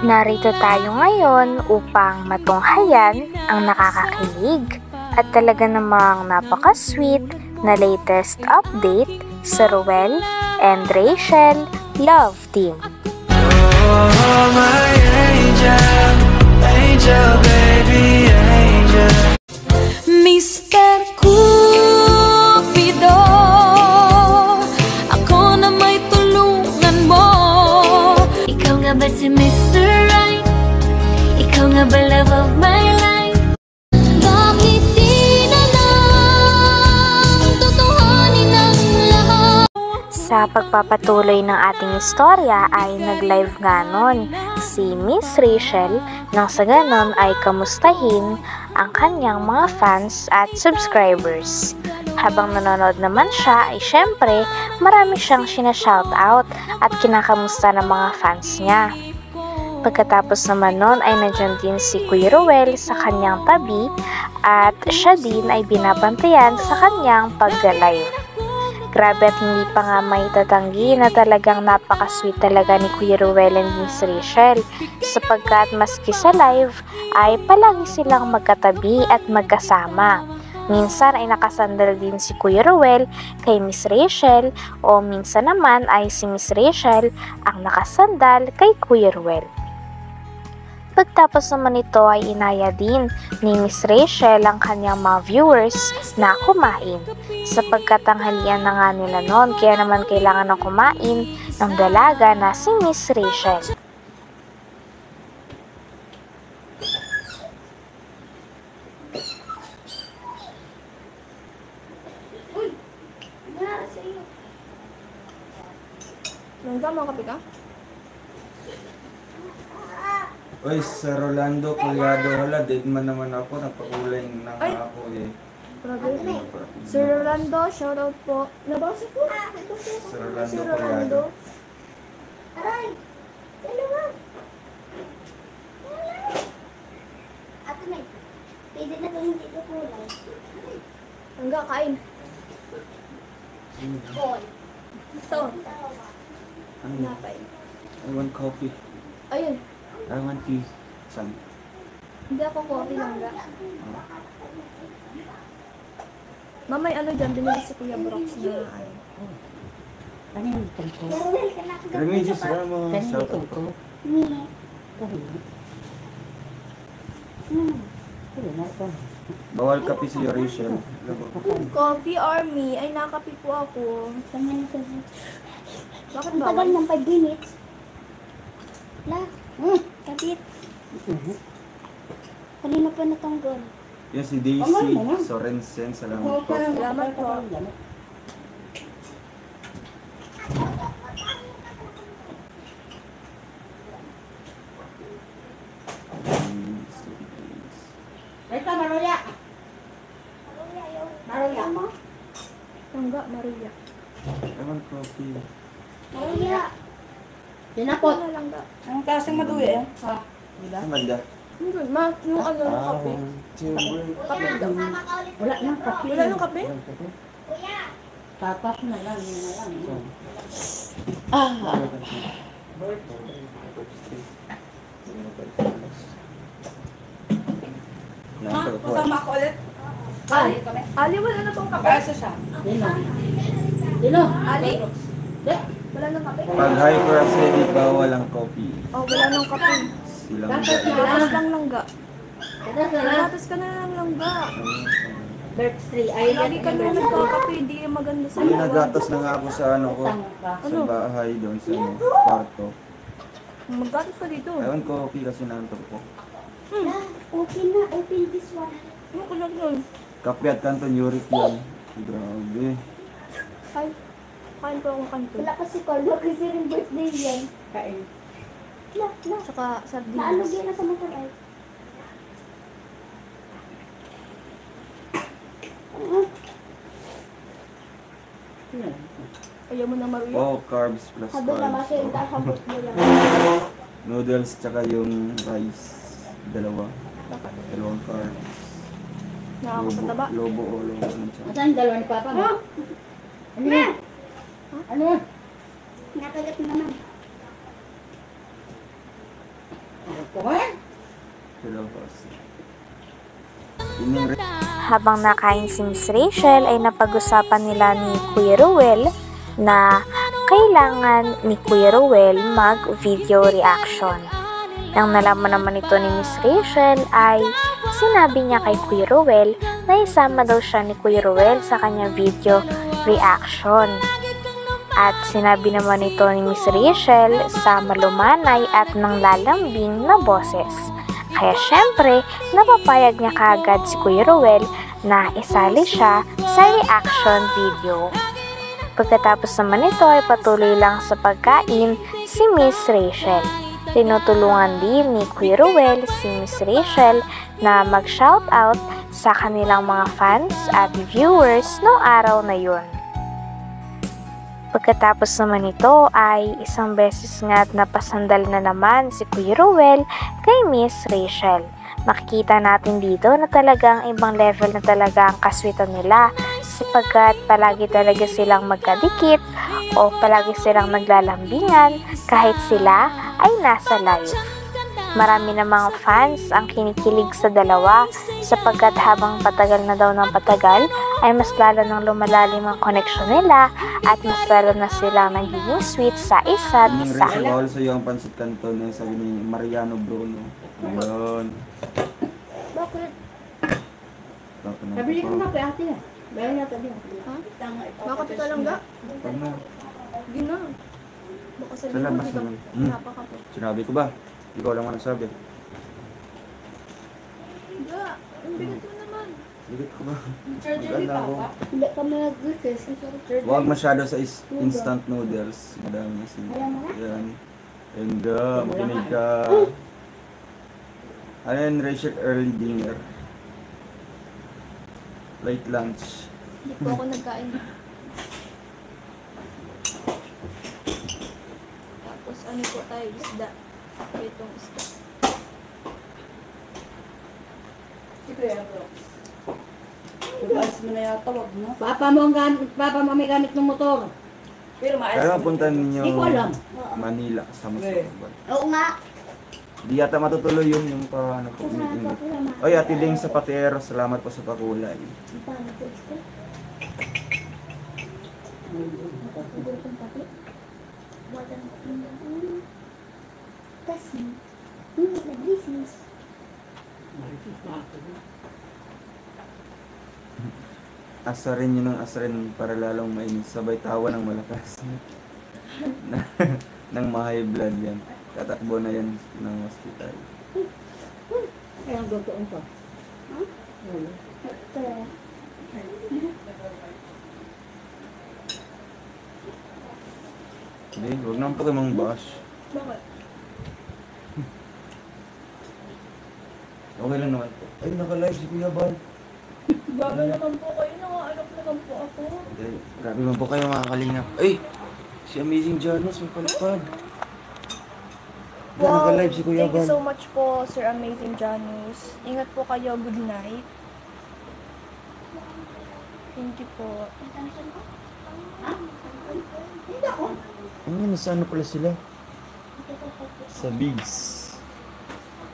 Narito tayo ngayon upang matunghayan ang nakakakilig at talaga namang napaka-sweet na latest update sa Ruel and Rachel Love Team. Oh, my angel, angel, baby, angel. Mr. Cupido, ako na may tulungan mo. Ikaw nga ba si Mr. Right? Ikaw nga ba love of my life? Bakit di na lang tutuhanin ang lahat? Sa pagpapatuloy ng ating istorya ay nag-live nga nun si Miss Rachel nang sa ganon ay kamustahin ang kanyang mga fans at subscribers. Habang nanonood naman siya ay syempre marami siyang sinashoutout at kinakamusta ng mga fans niya. Pagkatapos naman nun ay nandiyan din si Kuya Ruel sa kanyang tabi at siya din ay binabantayan sa kanyang pag-live. Grabe at hindi pa nga may tatanggi na talagang napaka-sweet talaga ni Kuya Ruel and Miss Rachel sapagkat maski sa live ay palagi silang magkatabi at magkasama. Minsan ay nakasandal din si Kuya Ruel kay Miss Rachel o minsan naman ay si Miss Rachel ang nakasandal kay Kuya Ruel. Pagtapos naman ito ay inaya din ni Miss Rachel ang kanyang mga viewers na kumain. Sapagkat tanghalian na nga nila noon, kaya naman kailangan ng kumain ng dalaga na si Miss Rachel. Nangga, mga kape ka? Uy, Sir Rolando Collado, hala, dead man naman ako, napakulay na Ay! ako eh. Grabe. Sir Rolando, shoutout po. Nabasa po. Sir Rolando Sir Collado. Rolando. Aray! Dalawa! Ate May, pwede na ito hindi ito kulay. Nangga, kain. Corn. Ito. Ano? Napay. I want coffee. Ayun. I want tea. Saan? Hindi ako coffee, Nangga. Mamay, ano dyan? Binili si Kuya Brox na ano. Meron ka na ako Remedios Ramos, shout out. Bawal kape si Rachel. Coffee Army. Ay, nakapi po ako. Bakit Ang ba? tagal ng 5 minutes. La, kapit. Kanina pa natanggal. Yan si Daisy Sorensen, salamat po. Salamat po. Ito, Maruya. Maruya. Nangga, Maria. I want coffee. Maria. Tinapot. Ano lang ga? Ang klaseng maduya yan. Amanda. Hindi, ma, yung ano ng kape. Kape daw. Wala nang kape. Wala nang kape? Tapas na lang, yun na lang. Kasama ako ulit. Ali, kami. Ali, wala na tong kape. Kasa siya. Dino. Dino. Ali? Di. Wala nang kape. Pag hyperacidic, bawal ang coffee. Oh, wala nang kape. Silang Gatas lang langga. Ito na lang. Gatas ka na lang langga. Bird 3. Ayun Lagi ka na nagkakape, hindi maganda sa Ay, nagatas na nga ako sa ano ko. Sa bahay doon sa kwarto. Maggatas ka dito. I want coffee kasi nantok ko. Open na, open this one. Ano ko lang yun? Kape at kanton, uric yan. Grabe. Ay, kain po akong kanto. Wala kasi Carlo kasi rin birthday yan. Kain. La, Tsaka sardinas. naalog yan na sa motor ay. Ayaw mo na Maria? Oh, carbs plus Sabi naman carbs. siya yung kakabot mo lang. Noodles tsaka yung rice. Dalawang carbs. Nakakapataba. Lobo o lobo. Asan yung dalawa ni Papa mo? Ano yan? Ano yan? Nakagat mo naman. habang nakain si Miss Rachel ay napag-usapan nila ni Kuya Ruel na kailangan ni Kuya Ruel mag-video reaction. Nang nalaman naman ito ni Miss Rachel ay sinabi niya kay Kuya Ruel na isama daw siya ni Kuya Ruel sa kanyang video reaction. At sinabi naman ito ni Miss Rachel sa malumanay at nanglalambing na boses. Kaya syempre, napapayag niya kaagad si Kuya Ruel na isali siya sa reaction video. Pagkatapos naman ito ay patuloy lang sa pagkain si Miss Rachel. Tinutulungan din ni Kuya Ruel si Miss Rachel na mag-shoutout sa kanilang mga fans at viewers noong araw na yun. Pagkatapos naman ito ay isang beses nga at napasandal na naman si Kuya Ruel kay Miss Rachel. Makikita natin dito na talagang ibang level na talaga ang kaswitan nila sapagkat palagi talaga silang magkadikit o palagi silang naglalambingan kahit sila ay nasa live. Marami namang fans ang kinikilig sa dalawa sapagkat habang patagal na daw ng patagal ay mas lalo nang lumalalim ang connection nila at mas lalo na silang nagiging sweet sa isa't isa. Rachel, bawal sa iyo ang pansit canton na sabi ni Mariano Bruno. Ayun. Bakit? Sabili ko na kay ate. Bayan natin din. Ha? Bakit ito lang ga? Pag na. Gina. Baka Sa sabihin mo, labas di ka naman. napakapo. Sinabi ko ba? Ikaw lang ang nagsabi. Ga, ang bigat mo naman. Bigat ko ba? Hindi ka mag-gusto. Huwag masyado sa instant noodles. Madami kasi. Yan. And makinig ka. Ano yan, Rachel? Early dinner. Late lunch. Hindi po ako nagkain. Tapos ano po tayo, isda. Itong isda. Papa mo ang gamit, papa mo may gamit ng motor. Kaya punta ninyo Hindi ko alam. Manila sa Masbate. Oo nga. Di yata matutuloy yun yung pa ano po meeting. Oy, Ate Ding sa Patero, salamat po sa pakulay. Asarin nyo ng asarin para lalong mainis. Sabay tawa ng malakas. Nang ma-high blood yan. Tatakbo na yan ng hospital. Ay, ang doon ko. Hindi, huwag naman po kayo mang bash. Bakit? Okay lang naman po. Ay, naka-live si Kuya Bal. Bago naman po kayo, nangaanap naman po ako. Hindi, grabe man po kayo mga kalingap. Ay, si Amazing Janos may palipad. Naka-live si Kuya Thank you Bal. so much po, Sir Amazing Janus. Ingat po kayo. Good night. Thank you po. Ano, nasa ano pala sila? Sa Bigs.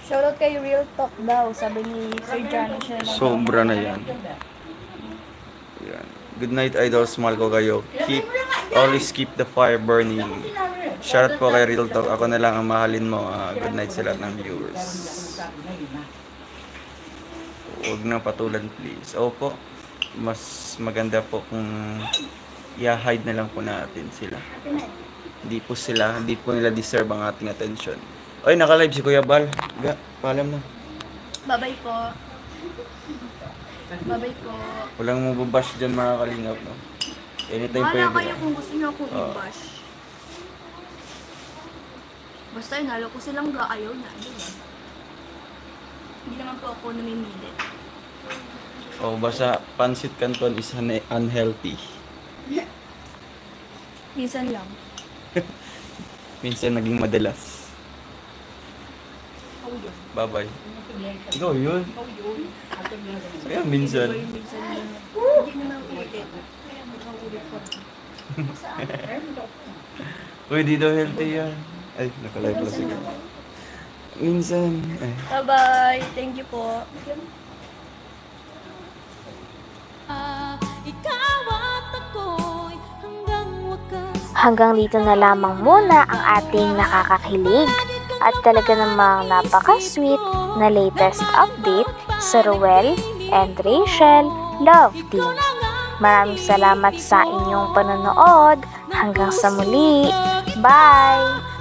Shoutout kay Real Talk daw, sabi ni Sir Janus. Sobra na yan. Yan. Good night, idols. Mahal ko kayo. Always keep the fire burning. Shoutout po kay Real Talk. Ako na lang ang mahalin mo. Good night sa lahat ng viewers. Huwag na patulan, please. Opo. Mas maganda po kung i-hide na lang po natin sila. Hindi po nila deserve ang ating attention. Oy, naka-live si Kuya Bal. Ga, paalam na. Bye-bye po. Bye-bye po. Walang mababash dyan mga kalingap, no? Anytime Wala pwede. kayo kung gusto nyo akong Oo. i-bash. Basta inalo ko silang ayaw na. Hindi naman po ako namimili. Oh, basta pansit canton is unhealthy. Minsan lang. Minsan naging madalas. Bye-bye. Ikaw yun. Kaya minsan. Minsan lang. Hindi naman ulit. Uy, di daw healthy yan. Ay, naka-live lang sige. Minsan. Ay. Bye-bye. Thank you po. Hanggang dito na lamang muna ang ating nakakakilig at talaga namang napaka-sweet na latest update sa Ruel and Rachel Love Team. Maraming salamat sa inyong panonood. Hanggang sa muli. Bye!